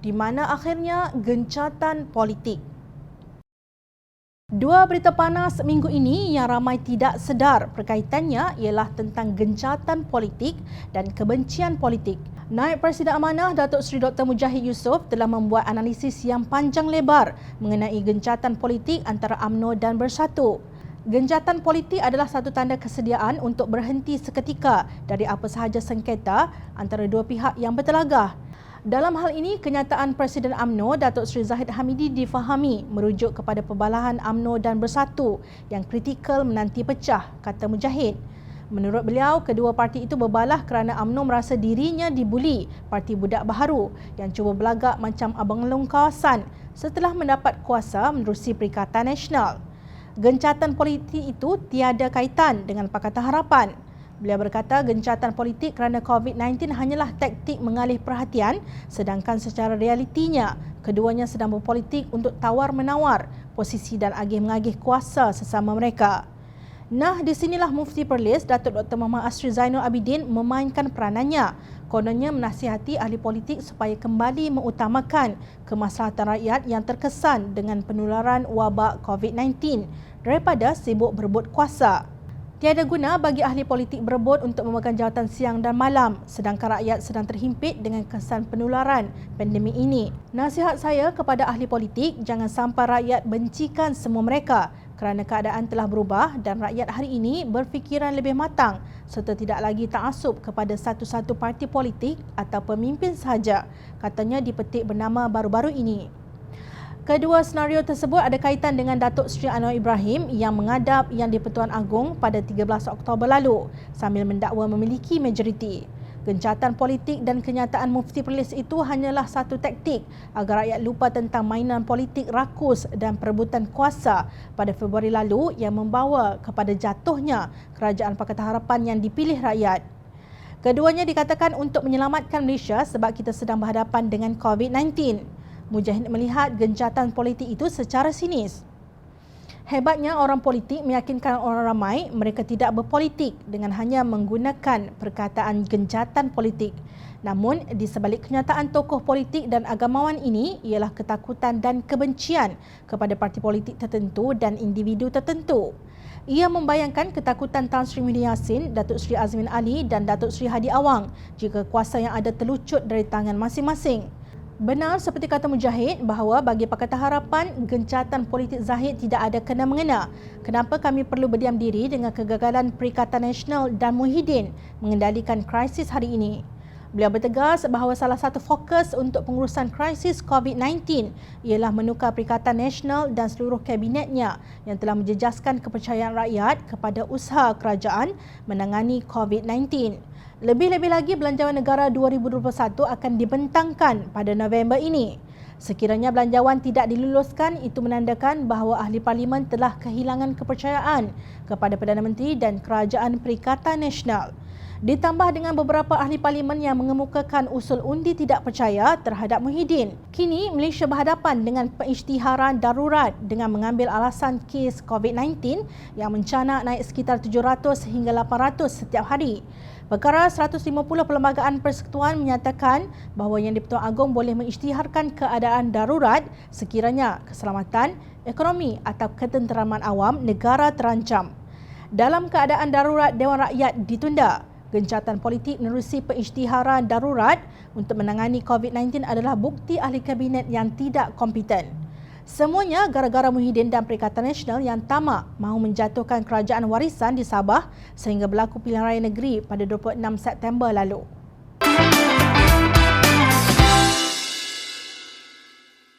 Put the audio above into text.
di mana akhirnya gencatan politik. Dua berita panas minggu ini yang ramai tidak sedar perkaitannya ialah tentang gencatan politik dan kebencian politik. Naib Presiden Amanah Datuk Seri Dr. Mujahid Yusof telah membuat analisis yang panjang lebar mengenai gencatan politik antara UMNO dan Bersatu. Gencatan politik adalah satu tanda kesediaan untuk berhenti seketika dari apa sahaja sengketa antara dua pihak yang bertelagah. Dalam hal ini, kenyataan Presiden UMNO Datuk Seri Zahid Hamidi difahami merujuk kepada perbalahan UMNO dan Bersatu yang kritikal menanti pecah, kata Mujahid. Menurut beliau, kedua parti itu berbalah kerana UMNO merasa dirinya dibuli parti budak baharu yang cuba berlagak macam abang long kawasan setelah mendapat kuasa menerusi Perikatan Nasional. Gencatan politik itu tiada kaitan dengan Pakatan Harapan. Beliau berkata gencatan politik kerana COVID-19 hanyalah taktik mengalih perhatian sedangkan secara realitinya keduanya sedang berpolitik untuk tawar-menawar posisi dan agih-mengagih kuasa sesama mereka. Nah, di sinilah Mufti Perlis Datuk Dr. Muhammad Asri Zainul Abidin memainkan peranannya. Kononnya menasihati ahli politik supaya kembali mengutamakan kemaslahatan rakyat yang terkesan dengan penularan wabak COVID-19 daripada sibuk berebut kuasa. Tiada guna bagi ahli politik berebut untuk memegang jawatan siang dan malam sedangkan rakyat sedang terhimpit dengan kesan penularan pandemik ini. Nasihat saya kepada ahli politik, jangan sampai rakyat bencikan semua mereka kerana keadaan telah berubah dan rakyat hari ini berfikiran lebih matang serta tidak lagi ta'assub kepada satu-satu parti politik atau pemimpin sahaja, katanya di petik bernama baru-baru ini. Kedua senario tersebut ada kaitan dengan Datuk Seri Anwar Ibrahim yang menghadap Yang di-Pertuan Agong pada 13 Oktober lalu sambil mendakwa memiliki majoriti. Gencatan politik dan kenyataan Mufti Perlis itu hanyalah satu taktik agar rakyat lupa tentang mainan politik rakus dan perebutan kuasa pada Februari lalu yang membawa kepada jatuhnya Kerajaan Pakatan Harapan yang dipilih rakyat. Keduanya dikatakan untuk menyelamatkan Malaysia sebab kita sedang berhadapan dengan COVID-19. Mujahid melihat gencatan politik itu secara sinis. Hebatnya orang politik meyakinkan orang ramai mereka tidak berpolitik dengan hanya menggunakan perkataan gencatan politik. Namun, di sebalik kenyataan tokoh politik dan agamawan ini ialah ketakutan dan kebencian kepada parti politik tertentu dan individu tertentu. Ia membayangkan ketakutan Tan Sri Muhyiddin Yassin, Datuk Seri Azmin Ali dan Datuk Seri Hadi Awang jika kuasa yang ada terlucut dari tangan masing-masing. Benar seperti kata Mujahid bahawa bagi Pakatan Harapan, gencatan politik Zahid tidak ada kena-mengena. Kenapa kami perlu berdiam diri dengan kegagalan Perikatan Nasional dan Muhyiddin mengendalikan krisis hari ini? Beliau bertegas bahawa salah satu fokus untuk pengurusan krisis COVID-19 ialah menukar Perikatan Nasional dan seluruh kabinetnya yang telah menjejaskan kepercayaan rakyat kepada usaha kerajaan menangani COVID-19. Lebih-lebih lagi, Belanjawan Negara 2021 akan dibentangkan pada November ini. Sekiranya belanjawan tidak diluluskan, itu menandakan bahawa ahli parlimen telah kehilangan kepercayaan kepada Perdana Menteri dan Kerajaan Perikatan Nasional. Ditambah dengan beberapa ahli parlimen yang mengemukakan usul undi tidak percaya terhadap Muhyiddin. Kini, Malaysia berhadapan dengan pengisytiharan darurat dengan mengambil alasan kes COVID-19 yang mencanak naik sekitar 700 hingga 800 setiap hari. Perkara 150 Perlembagaan Persekutuan menyatakan bahawa Yang di-Pertuan Agong boleh mengisytiharkan keadaan darurat sekiranya keselamatan, ekonomi atau ketenteraman awam negara terancam. Dalam keadaan darurat Dewan Rakyat ditunda, gencatan politik menerusi pengisytiharan darurat untuk menangani COVID-19 adalah bukti ahli kabinet yang tidak kompeten. Semuanya gara-gara Muhyiddin dan Perikatan Nasional yang tamak mahu menjatuhkan kerajaan warisan di Sabah sehingga berlaku pilihan raya negeri pada 26 September lalu.